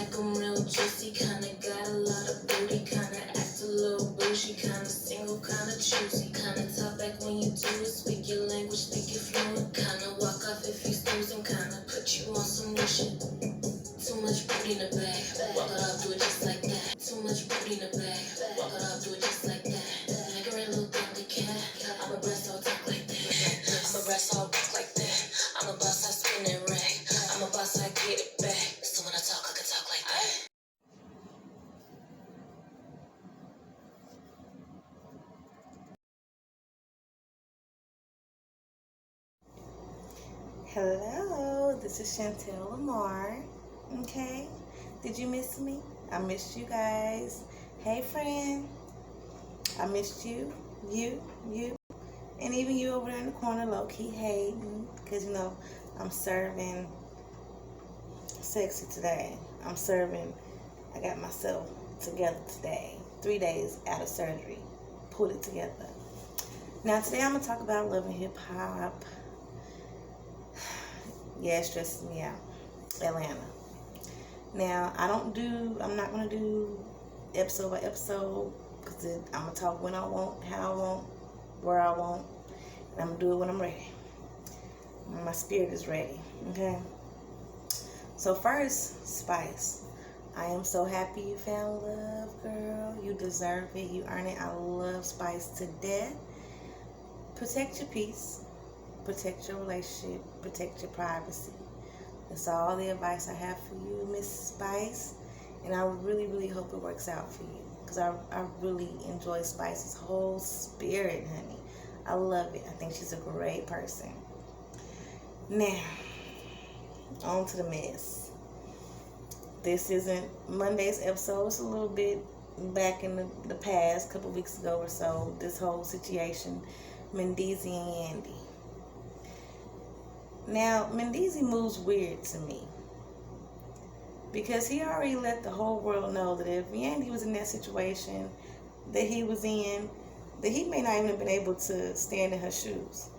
like I'm real juicy, kinda got a lot of booty, kinda act a little bougie, kinda single, kinda choosy, kinda talk back when you do it, speak your language, speak it fluent, kinda walk off if you snoozing, kinda put you on some new shit. Too much booty in the bag, walk it up, do it just like that. Too much booty in the bag, walk it up, do it just like that. Like a real little Bambi cat, I'm a breast all talk like that. I'm a breast all walk like that. I'm a boss, I spin it rag. I'm a boss, I get it back. So when I talk, I can talk like that. Hello, this is Chantel Lamar. Okay, did you miss me? I missed you guys. Hey friend, I missed you, and even you over there in the corner low-key hating, because you know I'm serving sexy today. I got myself together today. 3 days out of surgery, pulled it together. Now today I'm gonna talk about love and hip hop. Yeah, it stresses me out. Atlanta. Now, I'm not going to do episode by episode, because I'm going to talk when I want, how I want, where I want, and I'm going to do it when I'm ready. When my spirit is ready, okay? So first, Spice. I am so happy you found love, girl. You deserve it. You earn it. I love Spice to death. Protect your peace. Protect your relationship, protect your privacy. That's all the advice I have for you, Miss Spice. And I really, really hope it works out for you, because I really enjoy Spice's whole spirit, honey. I love it. I think she's a great person. Now, on to the mess. This isn't Monday's episode. It's a little bit back in the past, a couple weeks ago or so. This whole situation, Mendeezy and Yandy. Now, Mendeezy moves weird to me, because he already let the whole world know that if Yandy was in that situation that he was in, that he may not even have been able to stand in her shoes.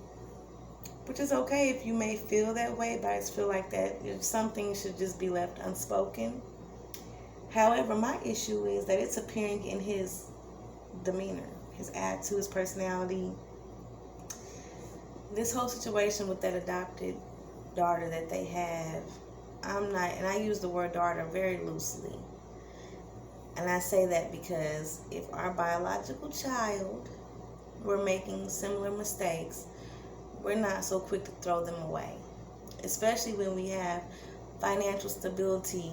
Which is okay if you may feel that way, but I just feel like that some things should just be left unspoken. However, my issue is that it's appearing in his demeanor, his attitude, his personality. This whole situation with that adopted daughter that they have, and I use the word daughter very loosely. And I say that because if our biological child were making similar mistakes, we're not so quick to throw them away. Especially when we have financial stability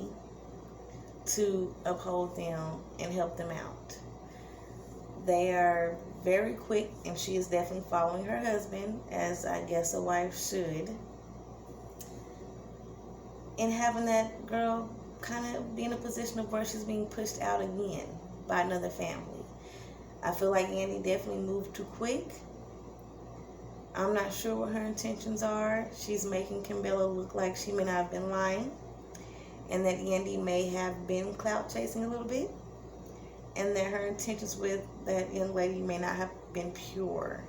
to uphold them and help them out. They are very quick, and she is definitely following her husband, as I guess a wife should, and having that girl kind of be in a position of where she's being pushed out again by another family. I feel like Yandy definitely moved too quick. I'm not sure what her intentions are. She's making Kimbella look like she may not have been lying, and that Yandy may have been clout chasing a little bit, and that her intentions with that young lady may not have been pure.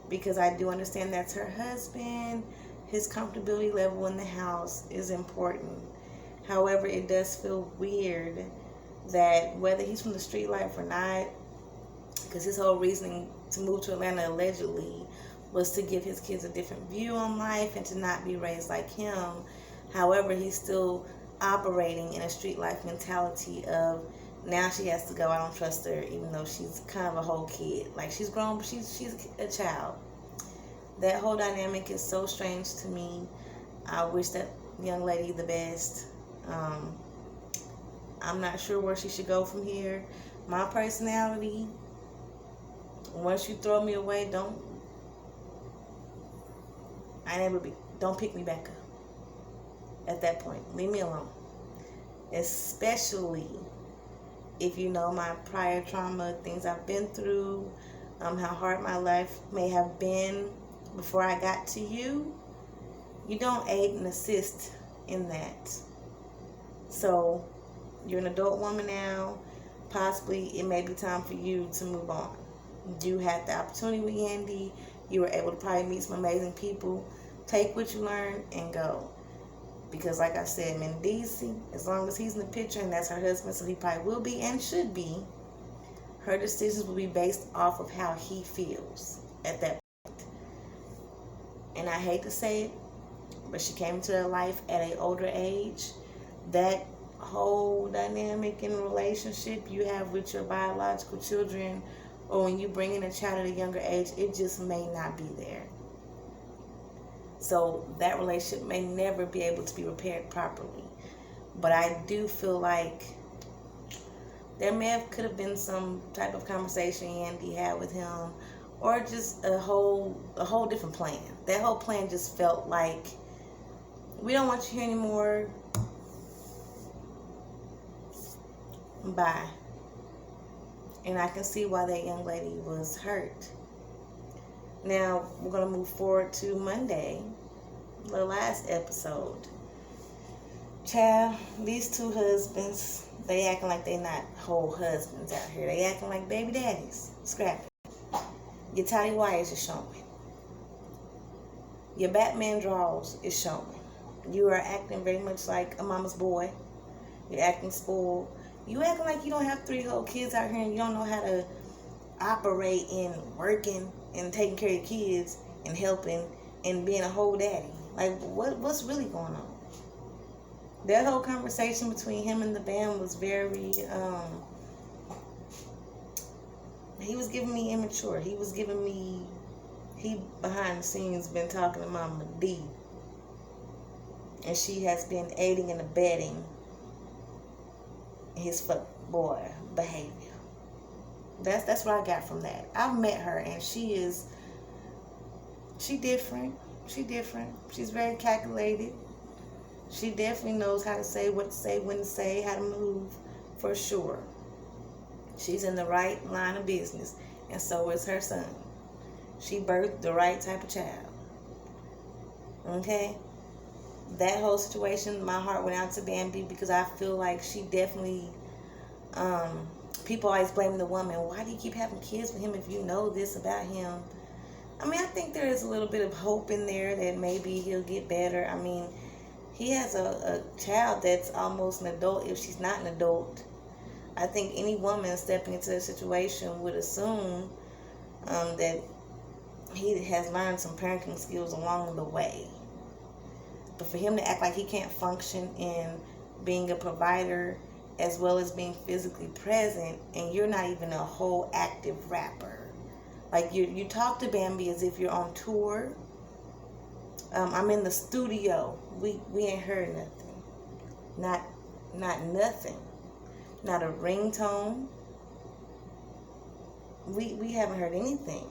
Because I do understand that's her husband. His comfortability level in the house is important. However, it does feel weird that whether he's from the street life or not, because his whole reasoning to move to Atlanta allegedly was to give his kids a different view on life and to not be raised like him. However, he's still operating in a street life mentality of, now she has to go, I don't trust her, even though she's kind of a whole kid. Like, she's grown, but she's a child. That whole dynamic is so strange to me. I wish that young lady the best. I'm not sure where she should go from here. My personality, once you throw me away, don't pick me back up. At that point, leave me alone. Especially if you know my prior trauma, things I've been through, how hard my life may have been before I got to you. You don't aid and assist in that. So you're an adult woman now. Possibly it may be time for you to move on. You had the opportunity with Yandy. You were able to probably meet some amazing people. Take what you learned and go. Because like I said, Mendici, as long as he's in the picture and that's her husband, so he probably will be and should be, her decisions will be based off of how he feels at that point. And I hate to say it, but she came into her life at an older age. That whole dynamic in relationship you have with your biological children, or when you bring in a child at a younger age, it just may not be there. So that relationship may never be able to be repaired properly. But I do feel like there could have been some type of conversation Andy had with him, or just a whole different plan. That whole plan just felt like, we don't want you here anymore. Bye. And I can see why that young lady was hurt. Now, we're going to move forward to Monday, the last episode. Child, these two husbands, they acting like they not whole husbands out here. They acting like baby daddies. Scrappy. Your tidy wires is showing. Your Batman draws is showing. You are acting very much like a mama's boy. You're acting spoiled. You acting like you don't have 3 whole kids out here and you don't know how to operate in working and taking care of your kids and helping and being a whole daddy. Like, what's really going on? That whole conversation between him and the band was very, he was giving me immature. He was giving me, he behind the scenes been talking to Mama D. And she has been aiding and abetting his fuckboy behavior. That's what I got from that. I've met her and she different. She's very calculated. She definitely knows how to say what to say, when to say, how to move, for sure. She's in the right line of business, and so is her son. She birthed the right type of child. Okay? That whole situation, my heart went out to Bambi because I feel like she definitely, people always blame the woman. Why do you keep having kids with him if you know this about him? I mean, I think there is a little bit of hope in there that maybe he'll get better. I mean, he has a child that's almost an adult if she's not an adult. I think any woman stepping into a situation would assume that he has learned some parenting skills along the way. But for him to act like he can't function in being a provider as well as being physically present, and you're not even a whole active rapper. Like, you talk to Bambi as if you're on tour. I'm in the studio. We ain't heard nothing. Not nothing. Not a ringtone. We haven't heard anything.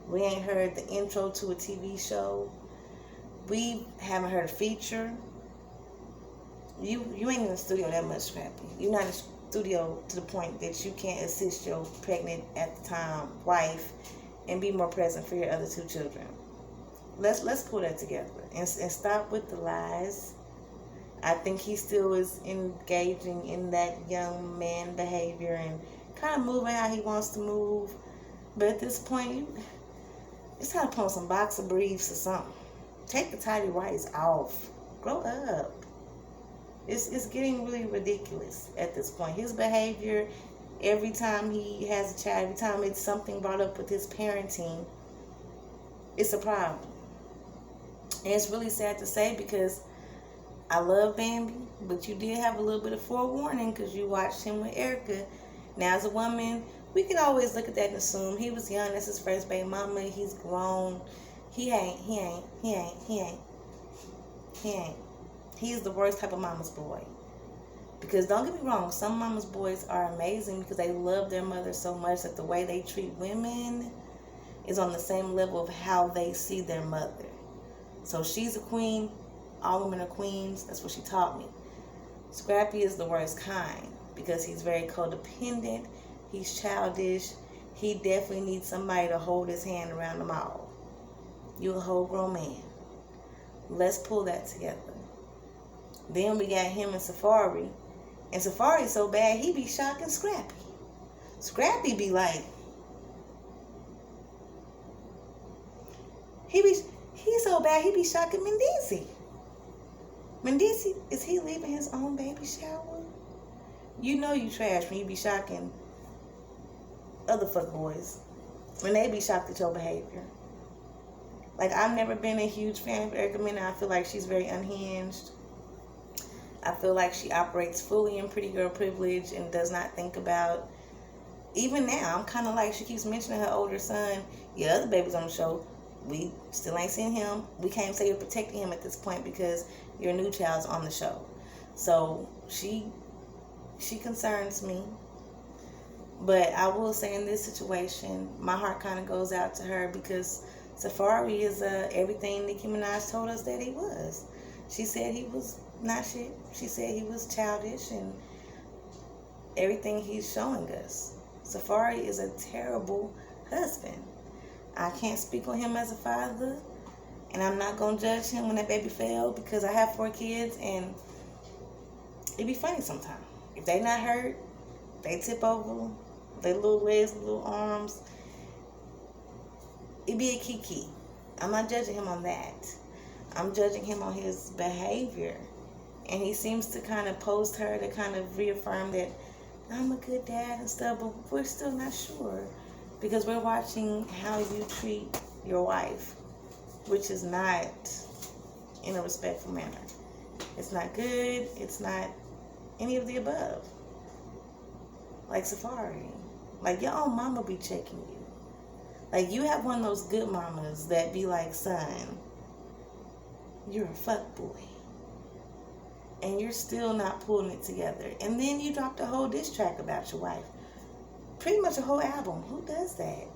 We ain't heard the intro to a TV show. We haven't heard a feature. You ain't in the studio that much, Scrappy. You're not in the studio to the point that you can't assist your pregnant at the time wife and be more present for your other 2 children. Let's pull that together and stop with the lies. I think he still is engaging in that young man behavior and kind of moving how he wants to move. But at this point, it's time to put on some boxer briefs or something. Take the tidy whities off. Grow up. It's getting really ridiculous at this point. His behavior, every time he has a child, every time it's something brought up with his parenting, it's a problem. And it's really sad to say because I love Bambi, but you did have a little bit of forewarning because you watched him with Erica. Now, as a woman, we could always look at that and assume he was young. That's his first baby mama. He's grown. He ain't. He's the worst type of mama's boy. Because don't get me wrong, some mama's boys are amazing because they love their mother so much that the way they treat women is on the same level of how they see their mother. So she's a queen. All women are queens. That's what she taught me. Scrappy is the worst kind because he's very codependent. He's childish. He definitely needs somebody to hold his hand around them all. You're a whole grown man. Let's pull that together. Then we got him and Safari. And Safari's so bad, he be shocking Scrappy. Scrappy be like, he's so bad, he be shocking Mendici. Mendici, is he leaving his own baby shower? You know you trash when you be shocking other fuckboys. When they be shocked at your behavior. Like, I've never been a huge fan of Erica Mena. I feel like she's very unhinged. I feel like she operates fully in pretty girl privilege and does not think about... Even now, I'm kind of like, she keeps mentioning her older son. Yeah, other babies on the show. We still ain't seen him. We can't say you're protecting him at this point because your new child's on the show. So, she concerns me. But I will say in this situation, my heart kind of goes out to her because Safari is everything Nicki Minaj told us that he was. She said he was not shit. She said he was childish and everything he's showing us. Safari is a terrible husband. I can't speak on him as a father, and I'm not going to judge him when that baby failed because I have 4 kids, and it be funny sometimes. If they not hurt, they tip over, their little legs, little arms. It be a kiki. I'm not judging him on that. I'm judging him on his behavior. And he seems to kind of post her to kind of reaffirm that I'm a good dad and stuff, but we're still not sure because we're watching how you treat your wife, which is not in a respectful manner. It's not good. It's not any of the above. Like Safari. Like, your own mama be checking you. Like, you have one of those good mamas that be like, son, you're a fuckboy. And you're still not pulling it together. And then you dropped a whole diss track about your wife. Pretty much a whole album. Who does that?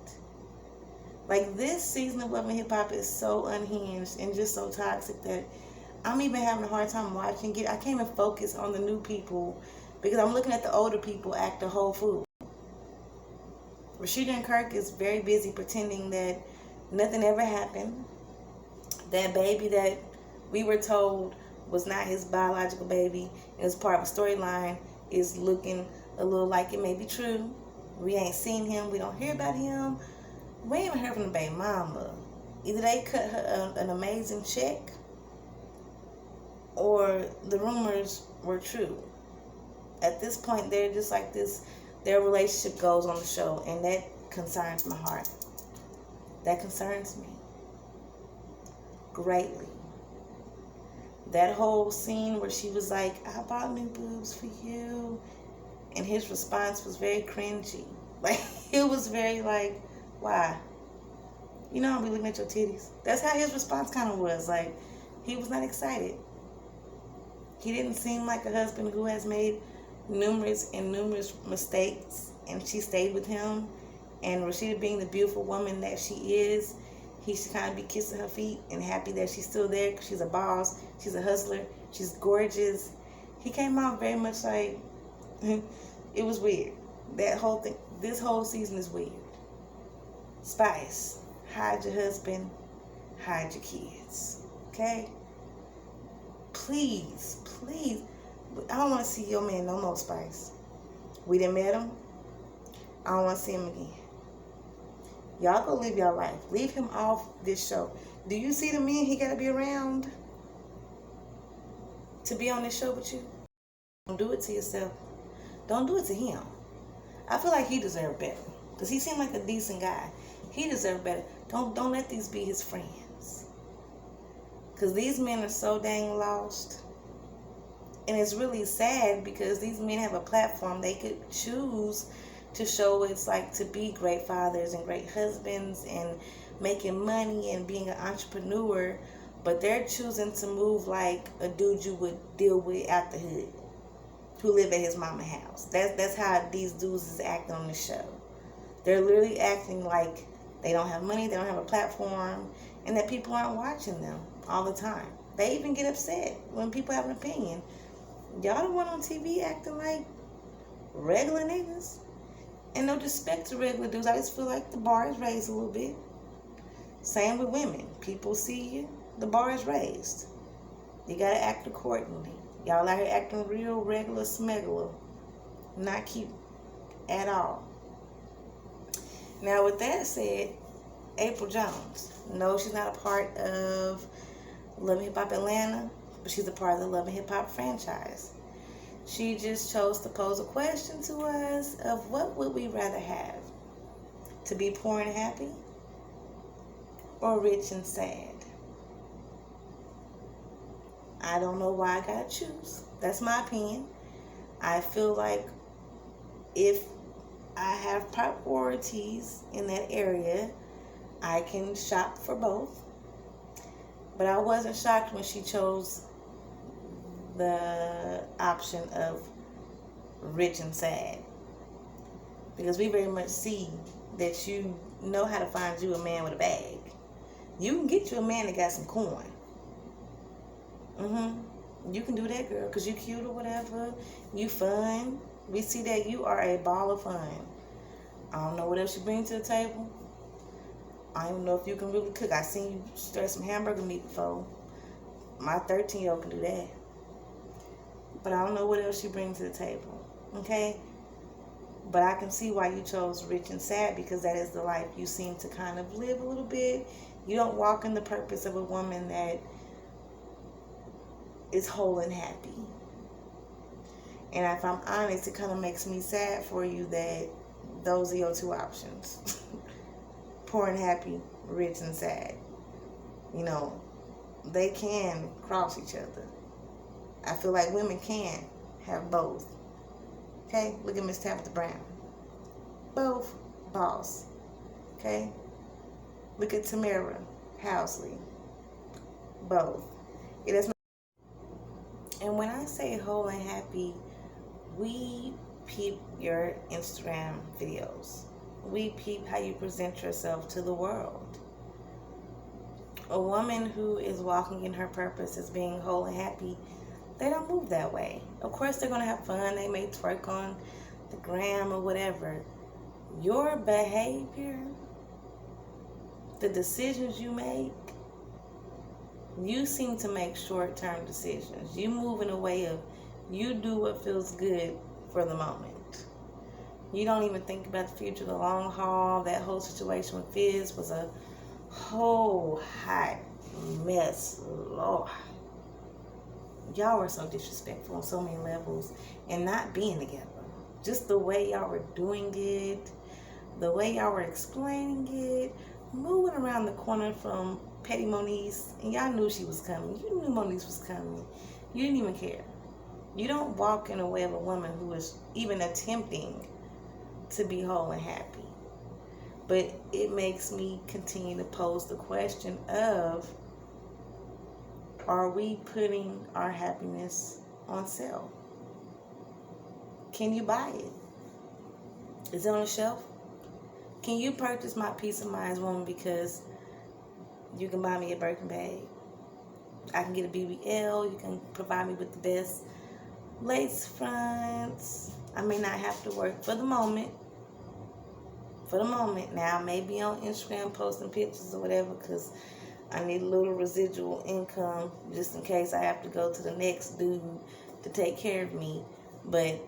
Like, this season of Love and Hip Hop is so unhinged and just so toxic that I'm even having a hard time watching it. I can't even focus on the new people because I'm looking at the older people act a whole fool. Rashida and Kirk is very busy pretending that nothing ever happened. That baby that we were told was not his biological baby, it was part of a storyline, is looking a little like it may be true. We ain't seen him. We don't hear about him. We ain't even heard from the baby mama. Either they cut her an amazing check or the rumors were true. At this point, they're just like this. Their relationship goes on the show, and that concerns my heart. That concerns me greatly. That whole scene where she was like, I bought new boobs for you, and his response was very cringy. Like, it was very like, why? You know I'll be looking at your titties. That's how his response kind of was. Like, he was not excited. He didn't seem like a husband who has made numerous mistakes, and she stayed with him. And Rashida, being the beautiful woman that she is, he should kind of be kissing her feet and happy that she's still there because she's a boss, she's a hustler, she's gorgeous. He came out very much like, it was weird. That whole thing, this whole season is weird. Spice, hide your husband, hide your kids, okay? Please, please. I don't want to see your man no more, Spice. We done met him. I don't want to see him again. Y'all go live your life. Leave him off this show. Do you see the men he got to be around to be on this show with you? Don't do it to yourself. Don't do it to him. I feel like he deserved better because he seemed like a decent guy. He deserved better. Don't let these be his friends because these men are so dang lost. And it's really sad because these men have a platform. They could choose to show what it's like to be great fathers and great husbands and making money and being an entrepreneur, but they're choosing to move like a dude you would deal with out the hood who live at his mama's house. That's how these dudes is acting on the show. They're literally acting like they don't have money, they don't have a platform, and that people aren't watching them all the time. They even get upset when people have an opinion. Y'all the one on TV acting like regular niggas. And no disrespect to regular dudes, I just feel like the bar is raised a little bit. Same with women. People see you, the bar is raised. You gotta act accordingly. Y'all out here acting real regular smegular. Not cute at all. Now with that said, April Jones. No, she's not a part of Love and Hip Hop Atlanta. but she's a part of the Love and Hip Hop franchise. She just chose to pose a question to us of what would we rather have? To be poor and happy or rich and sad? I don't know why I gotta choose. That's my opinion. I feel like if I have priorities in that area, I can shop for both. But I wasn't shocked when she chose the option of rich and sad, because we very much see that you know how to find you a man with a bag. You can get you a man that got some coin. You can do that, girl, because you cute or whatever. You fun. We see that you are a ball of fun. I don't know what else you bring to the table. I don't know if you can really cook. I seen you stir some hamburger meat before. My 13-year-old can do that. But I don't know what else you bring to the table. Okay? But I can see why you chose rich and sad, because that is the life you seem to kind of live a little bit. You don't walk in the purpose of a woman that is whole and happy. And if I'm honest, it kind of makes me sad for you that those are your two options. Poor and happy, rich and sad. You know, they can cross each other. I feel like women can have both. Okay? Look at Miss Tabitha Brown. Both boss. Okay? Look at Tamara Housley. Both. It is not. And when I say whole and happy, we peep your Instagram videos. We peep how you present yourself to the world. A woman who is walking in her purpose as being whole and happy, they don't move that way. Of course, they're going to have fun. They may twerk on the gram or whatever. Your behavior, the decisions you make, you seem to make short-term decisions. You move in a way of, you do what feels good for the moment. You don't even think about the future, the long haul. That whole situation with Fizz was a whole hot mess. Lord. Y'all were so disrespectful on so many levels, and not being together. Just the way y'all were doing it, the way y'all were explaining it, moving around the corner from Petty Moniece, and y'all knew she was coming. You knew Moniece was coming. You didn't even care. You don't walk in a way of a woman who is even attempting to be whole and happy. But it makes me continue to pose the question of, are we putting our happiness on sale? Can you buy it? Is it on the shelf? Can you purchase my peace of mind as a woman because you can buy me a Birkin bag? I can get a BBL. You can provide me with the best lace fronts. I may not have to work for the moment. Now, I may be on Instagram posting pictures or whatever because I need a little residual income just in case I have to go to the next dude to take care of me. But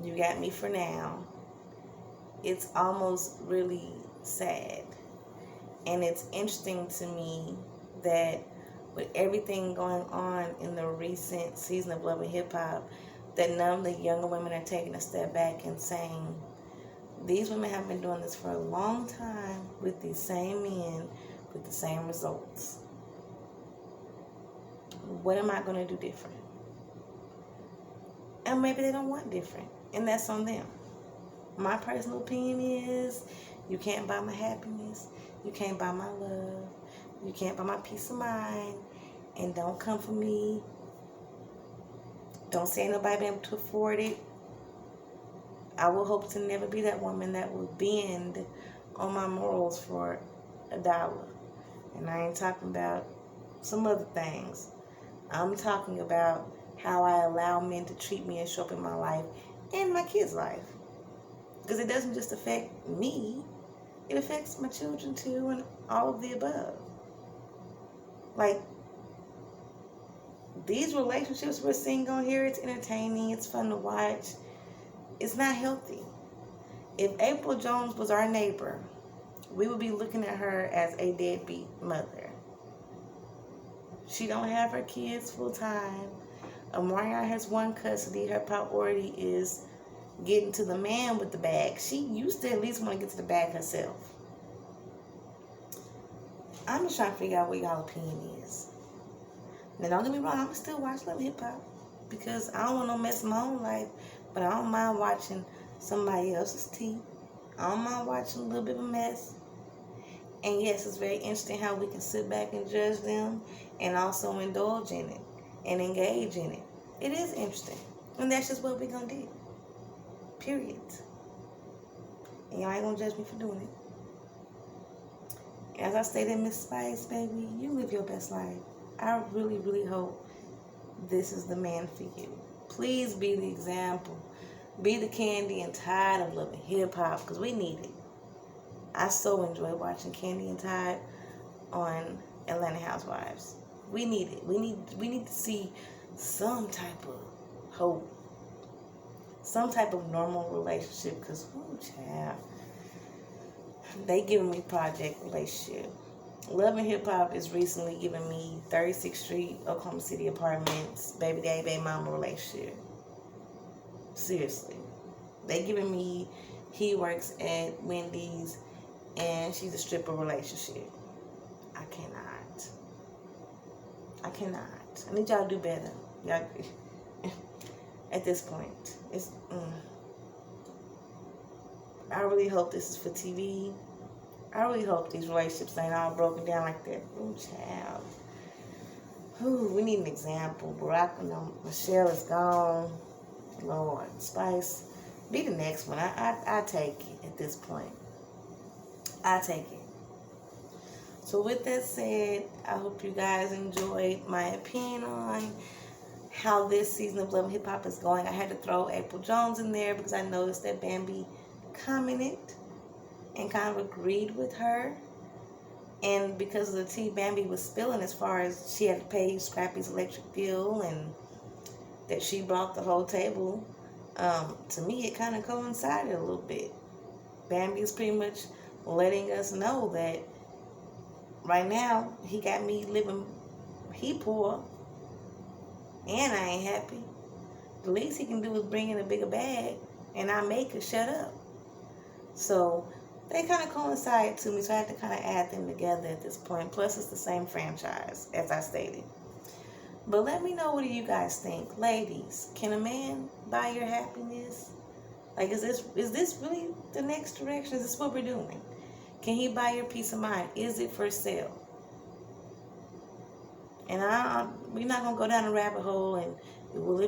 you got me for now. It's almost really sad. And it's interesting to me that with everything going on in the recent season of Love and Hip Hop, that none of the younger women are taking a step back and saying, these women have been doing this for a long time with these same men with the same results. What am I going to do different? And maybe they don't want different, and that's on them. My personal opinion is, you can't buy my happiness, you can't buy my love, you can't buy my peace of mind, and don't come for me. Don't say nobody been able to afford it. I will hope to never be that woman that will bend on my morals for $1. And I ain't talking about some other things. I'm talking about how I allow men to treat me and show up in my life and my kids' life. Because it doesn't just affect me, it affects my children too, and all of the above. Like, these relationships we're seeing on here, it's entertaining, it's fun to watch. It's not healthy. If April Jones was our neighbor, we would be looking at her as a deadbeat mother. She don't have her kids full time. Omarion has one custody. Her priority is getting to the man with the bag. She used to at least want to get to the bag herself. I'm just trying to figure out what y'all opinion is. Now, don't get me wrong, I'm still watch Love Hip Hop because I don't want no mess in my own life, but I don't mind watching somebody else's tea. I don't mind watching a little bit of a mess. And yes, it's very interesting how we can sit back and judge them and also indulge in it and engage in it. It is interesting. And that's just what we're going to do. Period. And y'all ain't going to judge me for doing it. As I stated, Miss Spice, baby, you live your best life. I really, really hope this is the man for you. Please be the example. Be the Candy and Tide of Love and Hip Hop, because we need it. I so enjoy watching Candy and Tide on Atlanta Housewives. We need it. We need to see some type of hope, some type of normal relationship. Because, oh, child, they giving me project relationship. Love and Hip Hop is recently giving me 36th Street, Oklahoma City apartments, baby daddy, baby mama relationship. Seriously. They giving me he works at Wendy's and she's a stripper relationship. I cannot. I need y'all to do better. Y'all, at this point, it's. I really hope this is for TV. I really hope these relationships ain't all broken down like that. Ooh, child. Ooh, we need an example. Barack, Michelle is gone. Lord, Spice, be the next one. I take it at this point. I take it. So with that said, I hope you guys enjoyed my opinion on how this season of Love and Hip Hop is going. I had to throw April Jones in there because I noticed that Bambi commented and kind of agreed with her. And because of the tea Bambi was spilling as far as she had to pay Scrappy's electric bill and that she brought the whole table, to me it kind of coincided a little bit. Bambi is pretty much letting us know that right now he got me living, he poor, and I ain't happy. The least he can do is bring in a bigger bag and I make her shut up. So they kind of coincide to me, so I have to kind of add them together at this point. Plus, it's the same franchise, as I stated. But let me know, what do you guys think? Ladies, can a man buy your happiness? Like, is this really the next direction? Is this what we're doing? Can he buy your peace of mind? Is it for sale? And we're not going to go down a rabbit hole and, well,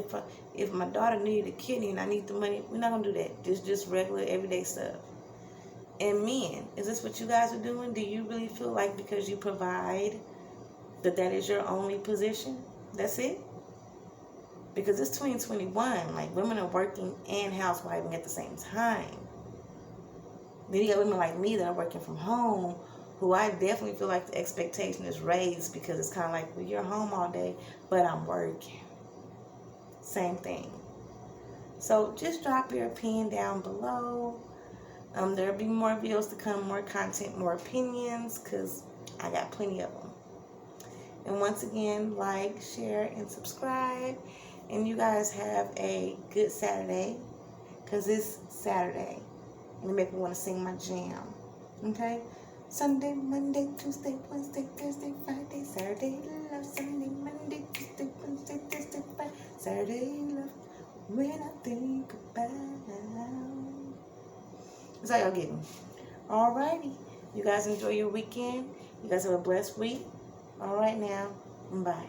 if my daughter needed a kidney and I need the money, we're not going to do that. Just regular, everyday stuff. And men, is this what you guys are doing? Do you really feel like because you provide that is your only position? That's it? Because it's 2021. Like, women are working and housewiving at the same time. Then you got women like me that are working from home, who I definitely feel like the expectation is raised because it's kind of like, well, you're home all day, but I'm working. Same thing. So just drop your opinion down below. There'll be more videos to come, more content, more opinions, because I got plenty of them. And once again, like, share, and subscribe. And you guys have a good Saturday, because it's Saturday. And it make me want to sing my jam. Okay? Sunday, Monday, Tuesday, Wednesday, Thursday, Friday, Saturday, love. Sunday, Monday, Tuesday, Wednesday, Thursday, Friday, Saturday, love. When I think about that's how y'all getting. Alrighty. You guys enjoy your weekend. You guys have a blessed week. Alright now. Bye.